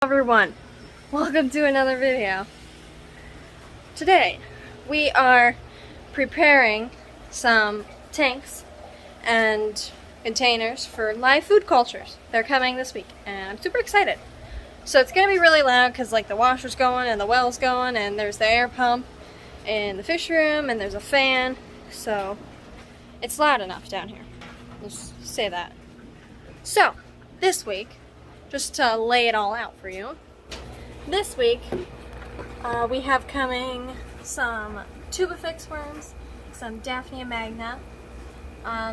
Everyone, welcome to another video. Today we are preparing some tanks and containers for live food cultures. They're coming this week and I'm super excited. So it's gonna be really loud because like the washer's going and the well's going and there's the air pump in the fish room and there's a fan, so it's loud enough down here. Let's say that. So this week, just to lay it all out for you, this week we have coming some tuba fix worms, some Daphnia magna,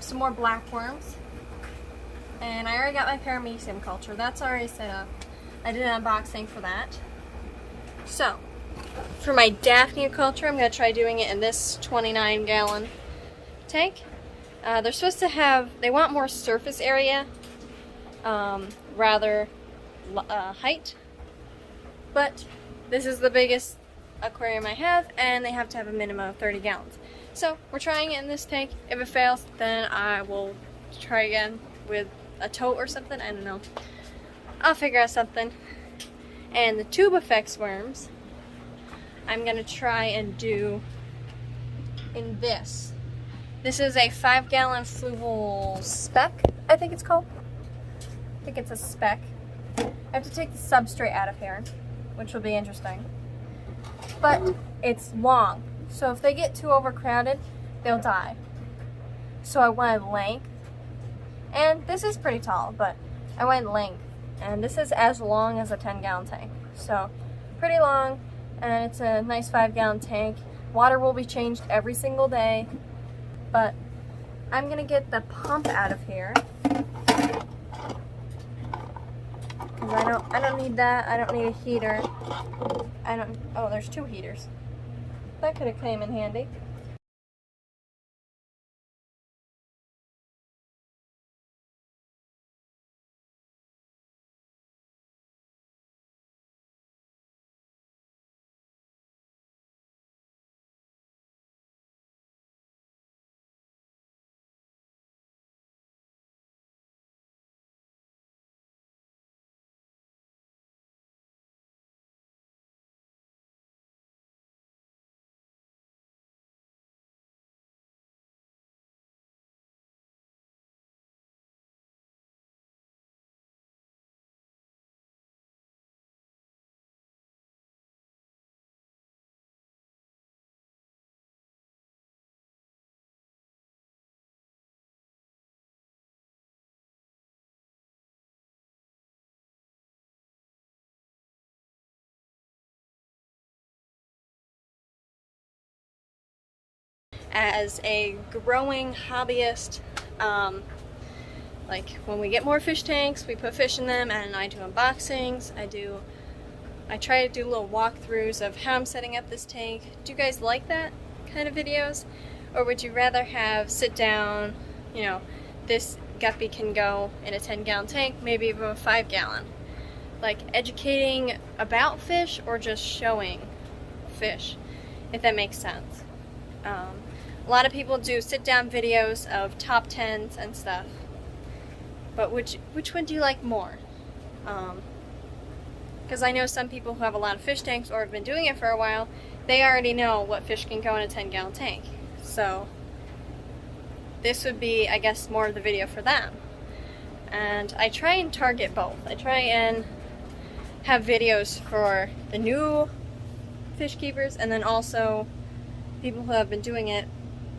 some more black worms, and I already got my paramecium culture. That's already set up. I did an unboxing for that. So for my Daphnia culture, I'm going to try doing it in this 29-gallon tank. They're supposed to have, they want more surface area, rather height, but this is the biggest aquarium I have and they have to have a minimum of 30 gallons. So we're trying it in this tank. If it fails, then I will try again with a tote or something. I don't know. I'll figure out something. And the tuba fix worms, I'm going to try and do in this. This is a 5-gallon fluval spec, I think it's called. I think it's a spec. I have to take the substrate out of here, which will be interesting. But it's long, so if they get too overcrowded, they'll die. So I wanted length, and this is pretty tall, but I wanted length, and this is as long as a 10-gallon tank. So pretty long, and it's a nice 5-gallon tank. Water will be changed every single day, but I'm gonna get the pump out of here. I don't need that. I don't need a heater. Oh, there's 2 heaters. That could have came in handy. As a growing hobbyist, like when we get more fish tanks, we put fish in them, and I do unboxings. I try to do little walkthroughs of how I'm setting up this tank. Do you guys like that kind of videos? Or would you rather have sit down, you know, this guppy can go in a 10-gallon tank, maybe even a 5-gallon? Like educating about fish or just showing fish, if that makes sense. A lot of people do sit-down videos of top 10s and stuff, but which one do you like more? Because I know some people who have a lot of fish tanks or have been doing it for a while, they already know what fish can go in a 10-gallon tank. So this would be, I guess, more of the video for them. And I try and target both. I try and have videos for the new fish keepers and then also people who have been doing it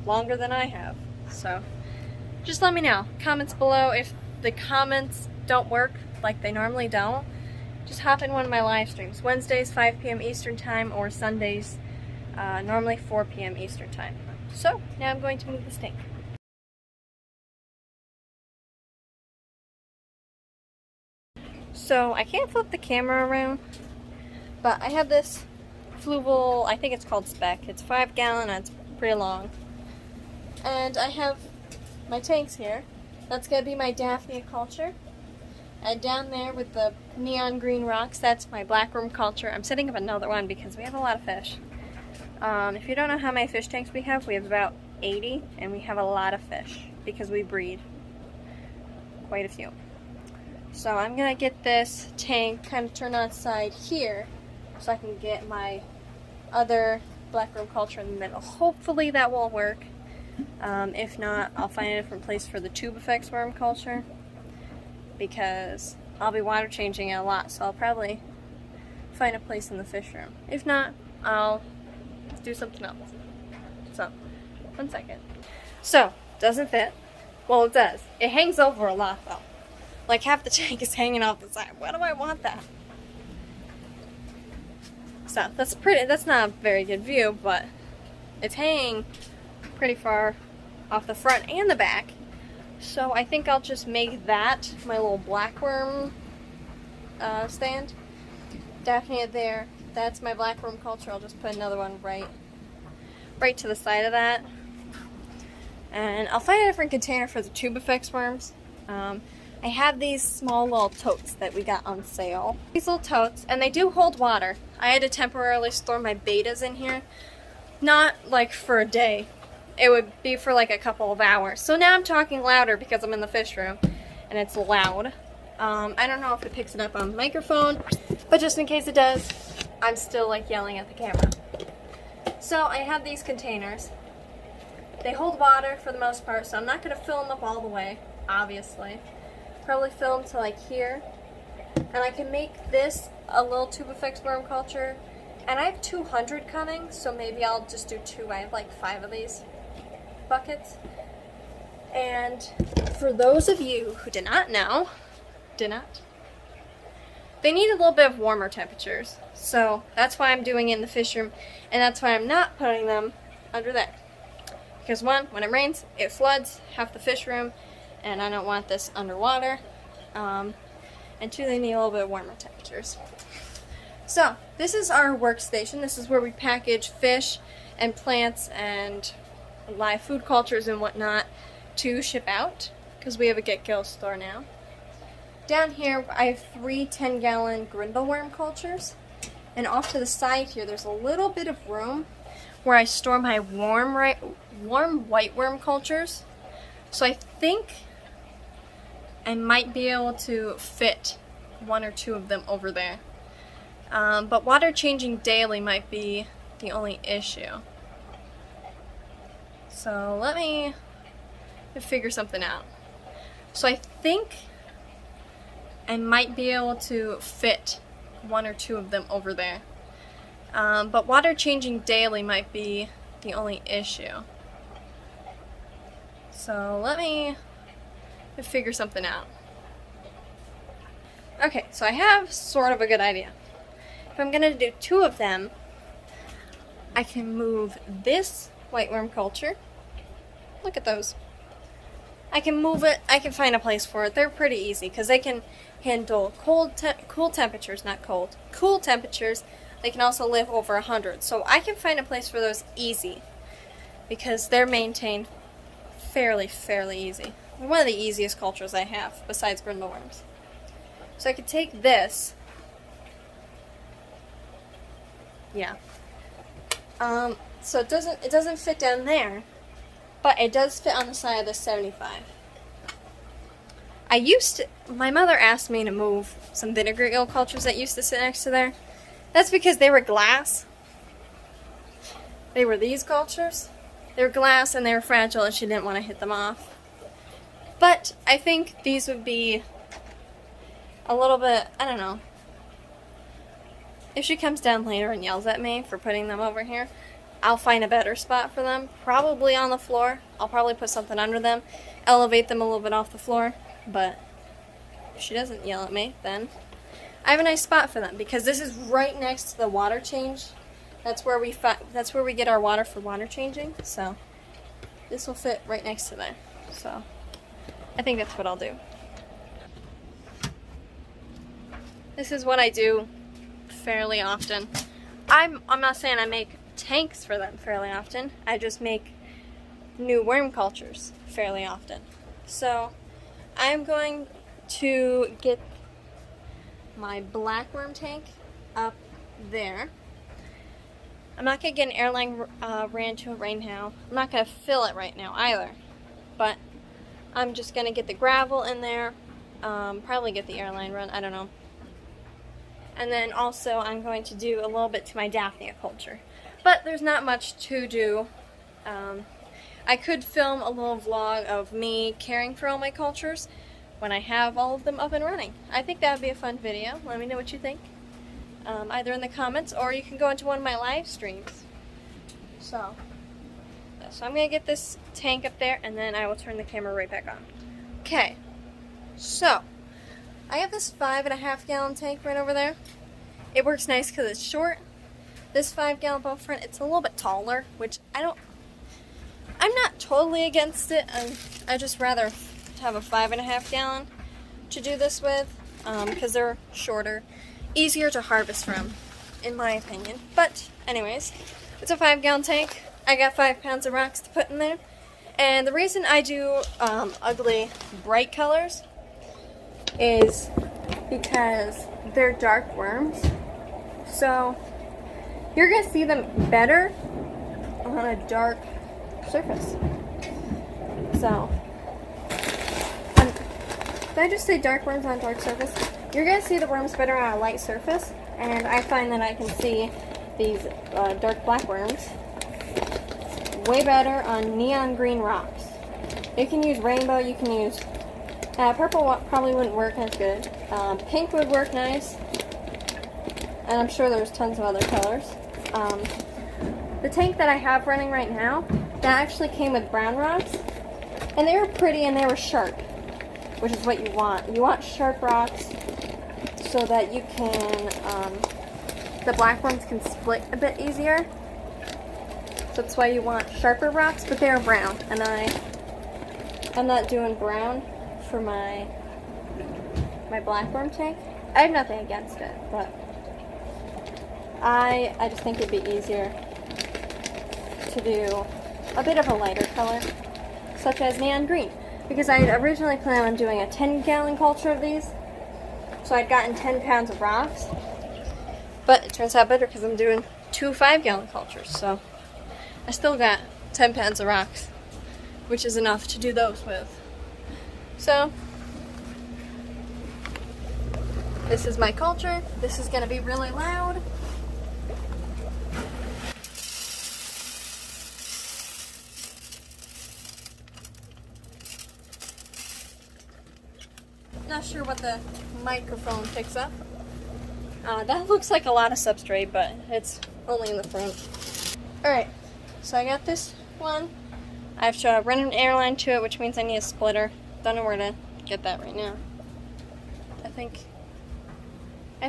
longer than I have. So just let me know. Comments below. If the comments don't work like they normally don't, just hop in one of my live streams. Wednesdays 5 p.m. Eastern time or Sundays normally 4 p.m. Eastern time. So now I'm going to move this tank. So I can't flip the camera around, but I have this fluval, I think it's called spec. It's 5-gallon and it's pretty long. And I have my tanks here. That's going to be my Daphnia culture. And down there with the neon green rocks, that's my black worm culture. I'm setting up another one because we have a lot of fish. If you don't know how many fish tanks we have about 80, and we have a lot of fish because we breed quite a few. So I'm gonna get this tank kind of turned on its side here so I can get my other black worm culture in the middle. Hopefully that will work. If not, I'll find a different place for the tube effects worm culture because I'll be water changing it a lot, so I'll probably find a place in the fish room. If not, I'll do something else. So, 1 second. So, doesn't fit. Well, it does. It hangs over a lot though. Like half the tank is hanging off the side. Why do I want that? So, that's not a very good view, but it's hanging pretty far off the front and the back. So I think I'll just make that my little blackworm stand. Daphne there. That's my blackworm culture. I'll just put another one right to the side of that. And I'll find a different container for the tube effects worms. I have these small little totes that we got on sale. These little totes, and they do hold water. I had to temporarily store my betas in here. Not like for a day. It would be for like a couple of hours. So now I'm talking louder because I'm in the fish room and it's loud. I don't know if it picks it up on the microphone, but just in case it does, I'm still like yelling at the camera. So I have these containers. They hold water for the most part, so I'm not going to fill them up all the way, obviously. Probably fill them to like here. And I can make this a little tube effects worm culture. And I have 200 coming, so maybe I'll just do 2. I have like 5 of these buckets. And for those of you who did not know, they need a little bit of warmer temperatures. So that's why I'm doing it in the fish room, and that's why I'm not putting them under there. Because one, when it rains, it floods half the fish room, and I don't want this underwater. And two, they need a little bit warmer temperatures. So, this is our workstation. This is where we package fish and plants and live food cultures and whatnot to ship out, because we have a get-go store now. Down here, I have 3 10-gallon grindleworm cultures, and off to the side here, there's a little bit of room where I store my warm whiteworm cultures. So I think I might be able to fit 1 or 2 of them over there. But water changing daily might be the only issue. So let me figure something out. So I think I might be able to fit 1 or 2 of them over there. But water changing daily might be the only issue. So let me figure something out. Okay, so I have sort of a good idea. If I'm gonna do 2 of them, I can move this whiteworm culture. Look at those. I can move it, I can find a place for it. They're pretty easy because they can handle cool temperatures, not cold, cool temperatures. They can also live over 100. So I can find a place for those easy because they're maintained fairly easy. They're one of the easiest cultures I have besides grindleworms. So I could take this. Yeah. So it doesn't fit down there, but it does fit on the side of the 75. My mother asked me to move some vinegar eel cultures that used to sit next to there. That's because they were glass. They were these cultures. They were glass and they were fragile and she didn't want to hit them off. But I think these would be a little bit, I don't know. If she comes down later and yells at me for putting them over here, I'll find a better spot for them. Probably on the floor. I'll probably put something under them. Elevate them a little bit off the floor. But if she doesn't yell at me, then I have a nice spot for them. Because this is right next to the water change. That's where we get our water for water changing. So this will fit right next to there. So I think that's what I'll do. This is what I do fairly often. I'm not saying I make tanks for them fairly often. I just make new worm cultures fairly often. So I'm going to get my black worm tank up there. I'm not going to get an airline ran to it right now. I'm not going to fill it right now either. But I'm just going to get the gravel in there Probably get the airline run, I don't know. And then also I'm going to do a little bit to my Daphnia culture. But there's not much to do. I could film a little vlog of me caring for all my cultures when I have all of them up and running. I think that would be a fun video. Let me know what you think. Either in the comments or you can go into one of my live streams. So I'm going to get this tank up there and then I will turn the camera right back on. Okay, so I have this 5.5 gallon tank right over there. It works nice because it's short. This 5 gallon boat front, it's a little bit taller, which I'm not totally against it. I just rather have a 5.5 gallon to do this with because they're shorter, easier to harvest from, in my opinion. But anyways, it's a 5 gallon tank. I got 5 pounds of rocks to put in there. And the reason I do ugly, bright colors is because they're dark worms. So you're going to see them better on a dark surface. So, did I just say dark worms on a dark surface? You're going to see the worms better on a light surface. And I find that I can see these dark black worms way better on neon green rocks. You can use rainbow, you can use purple probably wouldn't work as good. Pink would work nice. And I'm sure there's tons of other colors. The tank that I have running right now, that actually came with brown rocks. And they were pretty and they were sharp, which is what you want. You want sharp rocks so that you can, the black ones can split a bit easier. So that's why you want sharper rocks, but they're brown, and I'm not doing brown for my blackworm tank. I have nothing against it, but I just think it'd be easier to do a bit of a lighter color, such as neon green, because I had originally planned on doing a 10 gallon culture of these, so I'd gotten 10 pounds of rocks, but it turns out better because I'm doing 2 5 gallon cultures, so I still got 10 pounds of rocks, which is enough to do those with. So, this is my culture. This is going to be really loud. Not sure what the microphone picks up. That looks like a lot of substrate, but it's only in the front. Alright. So I got this one. I have to run an airline to it, which means I need a splitter. Don't know where to get that right now. I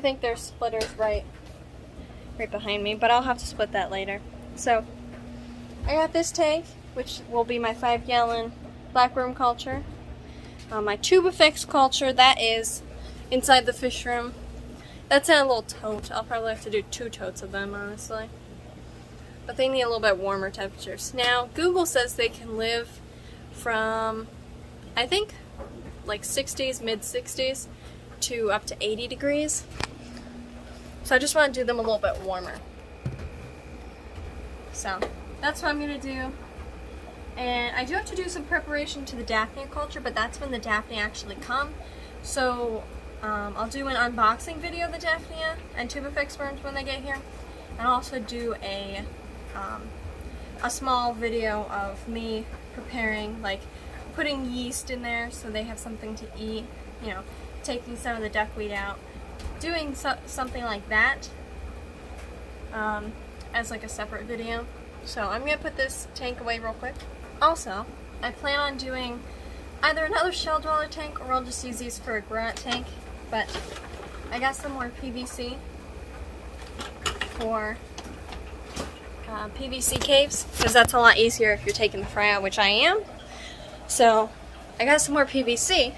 think there's splitters right behind me, but I'll have to split that later. So I got this tank, which will be my 5 gallon blackworm culture. My tubifex culture, that is inside the fish room. That's in a little tote. I'll probably have to do 2 totes of them, honestly. But they need a little bit warmer temperatures. Now, Google says they can live from, I think, like 60s, mid-60s, to up to 80 degrees. So I just want to do them a little bit warmer. So, that's what I'm going to do. And I do have to do some preparation to the Daphnia culture, but that's when the Daphnia actually come. So, I'll do an unboxing video of the Daphnia and tubifex worms when they get here. And I'll also do a small video of me preparing, like putting yeast in there so they have something to eat, you know, taking some of the duckweed out, doing something like that as like a separate video. So I'm going to put this tank away real quick. Also, I plan on doing either another shell dweller tank or I'll just use these for a grout tank, but I got some more PVC for PVC caves, because that's a lot easier if you're taking the fry out, which I am. So I got some more PVC,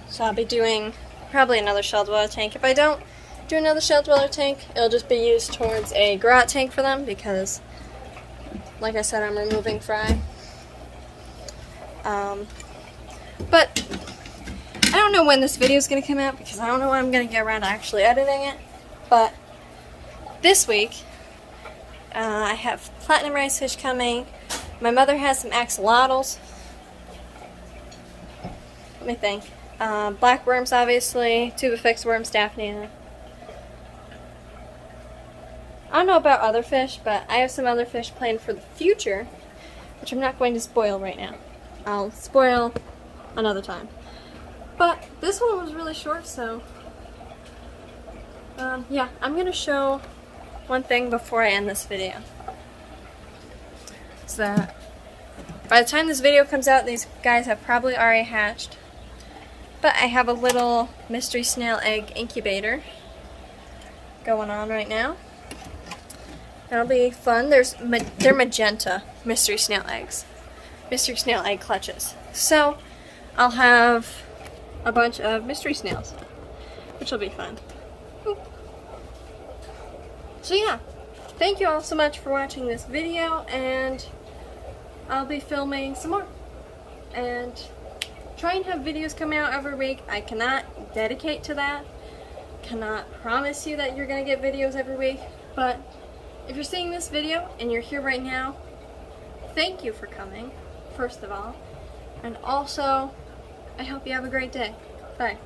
so I'll be doing probably another shell dweller tank. If I don't do another shell dweller tank, it'll just be used towards a grout tank for them, because like I said, I'm removing fry. But I don't know when this video is going to come out, because I don't know when I'm going to get around to actually editing it. But this week I have platinum rice fish coming. My mother has some axolotls. Let me think. Black worms, obviously, tuba fixed worms, Daphnia. I don't know about other fish, but I have some other fish planned for the future, which I'm not going to spoil right now. I'll spoil another time. But this one was really short, so yeah, I'm going to show one thing before I end this video. So that by the time this video comes out, these guys have probably already hatched. But I have a little mystery snail egg incubator going on right now. That'll be fun. They're magenta mystery snail eggs. Mystery snail egg clutches. So I'll have a bunch of mystery snails, which will be fun. So yeah, thank you all so much for watching this video, and I'll be filming some more. And try and have videos coming out every week. I cannot dedicate to that. Cannot promise you that you're going to get videos every week, but if you're seeing this video and you're here right now, thank you for coming, first of all. And also, I hope you have a great day. Bye.